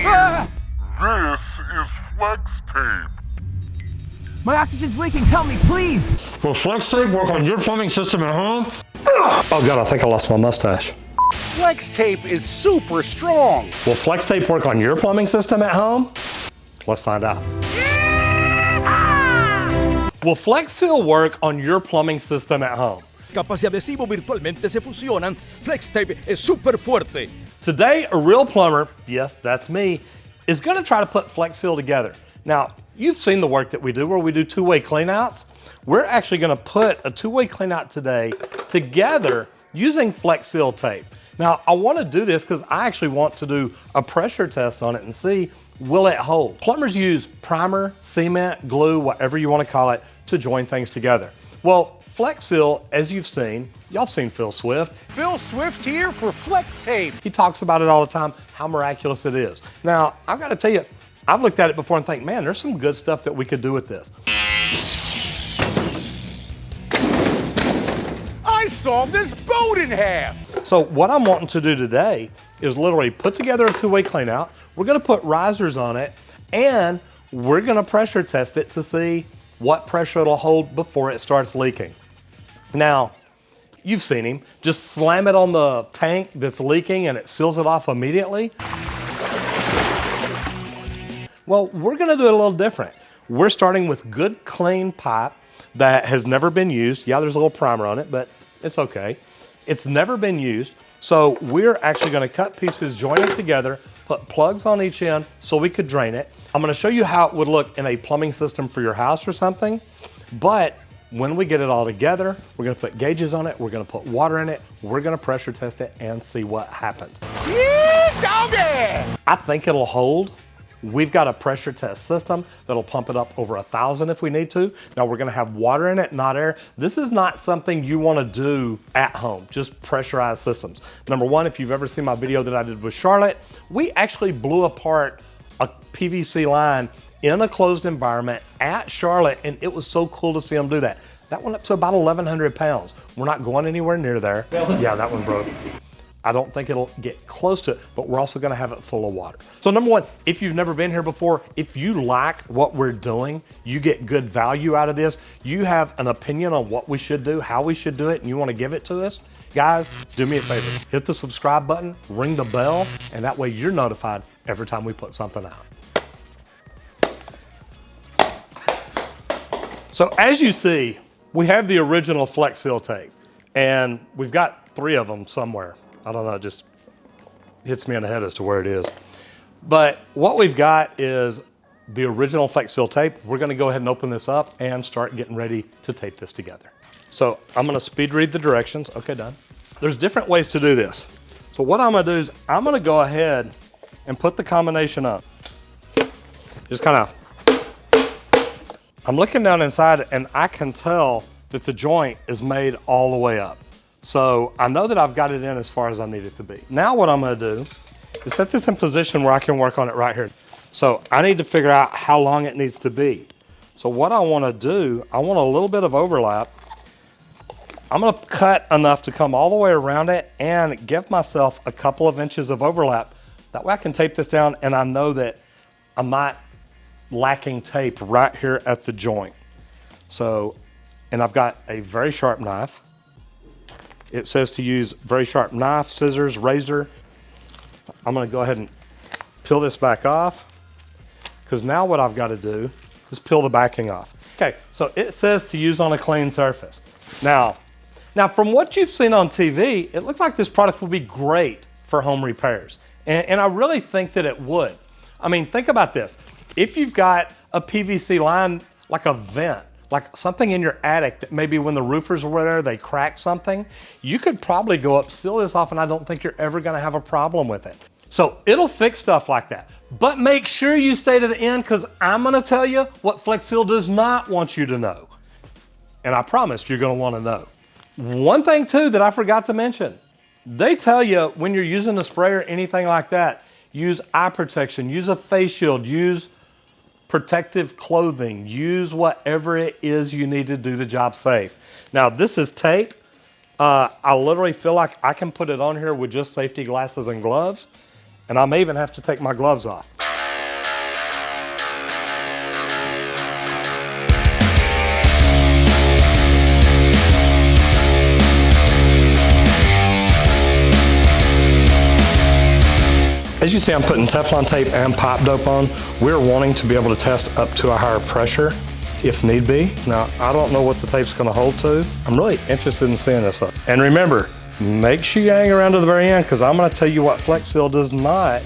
This is flex tape. My oxygen's leaking. Help me, please. Will flex tape work on your plumbing system at home? Oh God, I think I lost my mustache. Flex tape is super strong. Will flex tape work on your plumbing system at home? Let's find out. Will Flex Seal work on your plumbing system at home? Capas y adhesivo virtualmente se fusionan. Flex tape es súper fuerte. Today, a real plumber, yes, that's me, is gonna try to put Flex Seal together. Now, you've seen the work that we do where we do two-way cleanouts. We're actually gonna put a two-way cleanout today together using Flex Seal tape. Now, I wanna do this because I actually want to do a pressure test on it and see, will it hold? Plumbers use primer, cement, glue, whatever you wanna call it, to join things together. Well, Flex Seal, as you've seen, y'all seen Phil Swift. Phil Swift here for Flex tape. He talks about it all the time, how miraculous it is. Now, I've gotta tell you, I've looked at it before and think, man, there's some good stuff that we could do with this. I sawed this boat in half. So what I'm wanting to do today is literally put together a two-way cleanout. We're gonna put risers on it, and we're gonna pressure test it to see what pressure it'll hold before it starts leaking. Now, you've seen him. Just slam it on the tank that's leaking and it seals it off immediately. Well, we're gonna do it a little different. We're starting with good, clean pipe that has never been used. Yeah, there's a little primer on it, but it's okay. It's never been used. So we're actually gonna cut pieces, join it together, put plugs on each end so we could drain it. I'm gonna show you how it would look in a plumbing system for your house or something, but when we get it all together, we're gonna put gauges on it, we're gonna put water in it, we're gonna pressure test it and see what happens. Yeah, doggy! I think it'll hold. We've got a pressure test system that'll pump it up over 1,000 if we need to. Now we're gonna have water in it, not air. This is not something you wanna do at home, just pressurized systems. Number one, if you've ever seen my video that I did with Charlotte, we actually blew apart a PVC line in a closed environment at Charlotte, and it was so cool to see them do that. That went up to about 1,100 pounds. We're not going anywhere near there. Yeah, that one broke. I don't think it'll get close to it, but we're also gonna have it full of water. So number one, if you've never been here before, if you like what we're doing, you get good value out of this, you have an opinion on what we should do, how we should do it, and you wanna give it to us, guys, do me a favor. Hit the subscribe button, ring the bell, and that way you're notified every time we put something out. So as you see, we have the original Flex Seal tape, and we've got 3 of them somewhere. I don't know, it just hits me in the head as to where it is. But what we've got is the original Flex Seal tape. We're gonna go ahead and open this up and start getting ready to tape this together. So I'm gonna speed read the directions. Okay, done. There's different ways to do this. So what I'm gonna do is I'm gonna go ahead and put the combination up. Just kind of, I'm looking down inside and I can tell that the joint is made all the way up. So I know that I've got it in as far as I need it to be. Now what I'm gonna do is set this in position where I can work on it right here. So I need to figure out how long it needs to be. So what I wanna do, I want a little bit of overlap. I'm gonna cut enough to come all the way around it and give myself a couple of inches of overlap. That way I can tape this down and I know that I'm not lacking tape right here at the joint. So, and I've got a very sharp knife. It says to use very sharp knife, scissors, razor. I'm gonna go ahead and peel this back off, because now what I've got to do is peel the backing off. Okay, so it says to use on a clean surface. Now from what you've seen on TV, it looks like this product will be great for home repairs. And I really think that it would. I mean, think about this. If you've got a PVC line, like a vent, like something in your attic that maybe when the roofers were there, they cracked something, you could probably go up, seal this off, and I don't think you're ever gonna have a problem with it. So it'll fix stuff like that. But make sure you stay to the end, because I'm gonna tell you what Flex Seal does not want you to know. And I promise you're gonna wanna know. One thing too that I forgot to mention, they tell you when you're using a spray or anything like that, use eye protection, use a face shield, use protective clothing, use whatever it is you need to do the job safe. Now this is tape. I literally feel like I can put it on here with just safety glasses and gloves, and I may even have to take my gloves off. As you see, I'm putting Teflon tape and pipe dope on. We're wanting to be able to test up to a higher pressure if need be. Now, I don't know what the tape's gonna hold to. I'm really interested in seeing this up. And remember, make sure you hang around to the very end because I'm gonna tell you what Flex Seal does not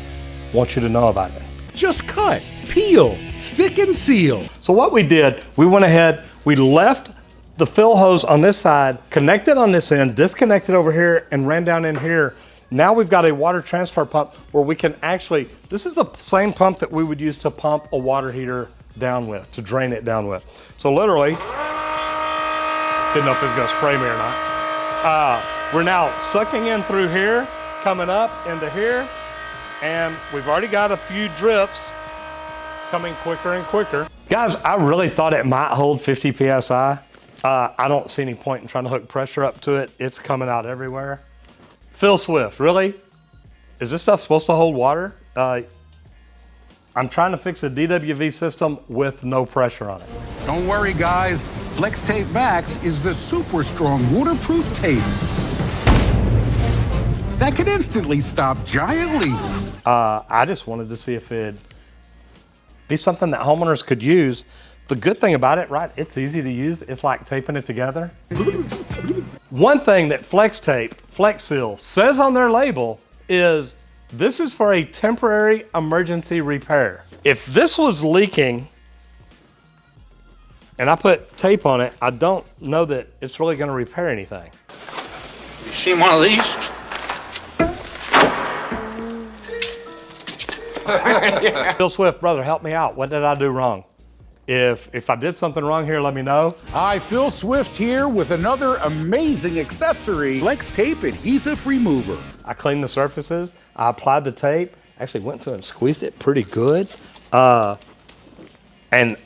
want you to know about it. Just cut, peel, stick and seal. So what we did, we went ahead, we left the fill hose on this side, connected on this end, disconnected over here, and ran down in here. Now we've got a water transfer pump where we can actually, this is the same pump that we would use to pump a water heater down with, to drain it down with. So literally, didn't know if it's gonna spray me or not. We're now sucking in through here, coming up into here, and we've already got a few drips coming quicker and quicker. Guys, I really thought it might hold 50 PSI. I don't see any point in trying to hook pressure up to it. It's coming out everywhere. Phil Swift, really? Is this stuff supposed to hold water? I'm trying to fix a DWV system with no pressure on it. Don't worry, guys. Flex Tape Max is the super strong waterproof tape that can instantly stop giant leaks. I just wanted to see if it'd be something that homeowners could use. The good thing about it, right, it's easy to use. It's like taping it together. One thing that Flex Tape, Flex Seal says on their label is this is for a temporary emergency repair. If this was leaking and I put tape on it, I don't know that it's really gonna repair anything. You seen one of these? Phil Swift, brother, help me out. What did I do wrong? If I did something wrong here, let me know. Hi, Phil Swift here with another amazing accessory, Flex Tape Adhesive Remover. I cleaned the surfaces, I applied the tape, actually went through and squeezed it pretty good. And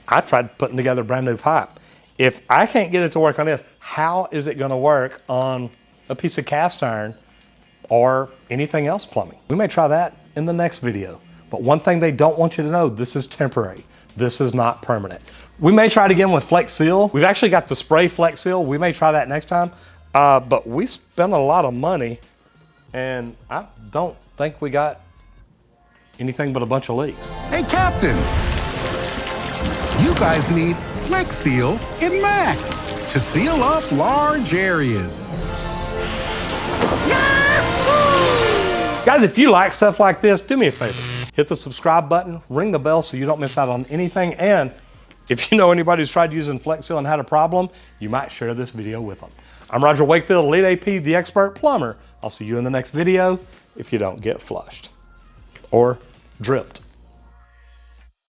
I tried putting together a brand new pipe. If I can't get it to work on this, how is it gonna work on a piece of cast iron or anything else plumbing? We may try that in the next video. But one thing they don't want you to know, this is temporary. This is not permanent. We may try it again with Flex Seal. We've actually got the spray Flex Seal. We may try that next time. But we spent a lot of money and I don't think we got anything but a bunch of leaks. Hey, Captain. You guys need Flex Seal in Max to seal up large areas. Guys, if you like stuff like this, do me a favor. Hit the subscribe button, ring the bell so you don't miss out on anything. And if you know anybody who's tried using Flex Seal and had a problem, you might share this video with them. I'm Roger Wakefield, Lead AP, the expert plumber. I'll see you in the next video if you don't get flushed or dripped.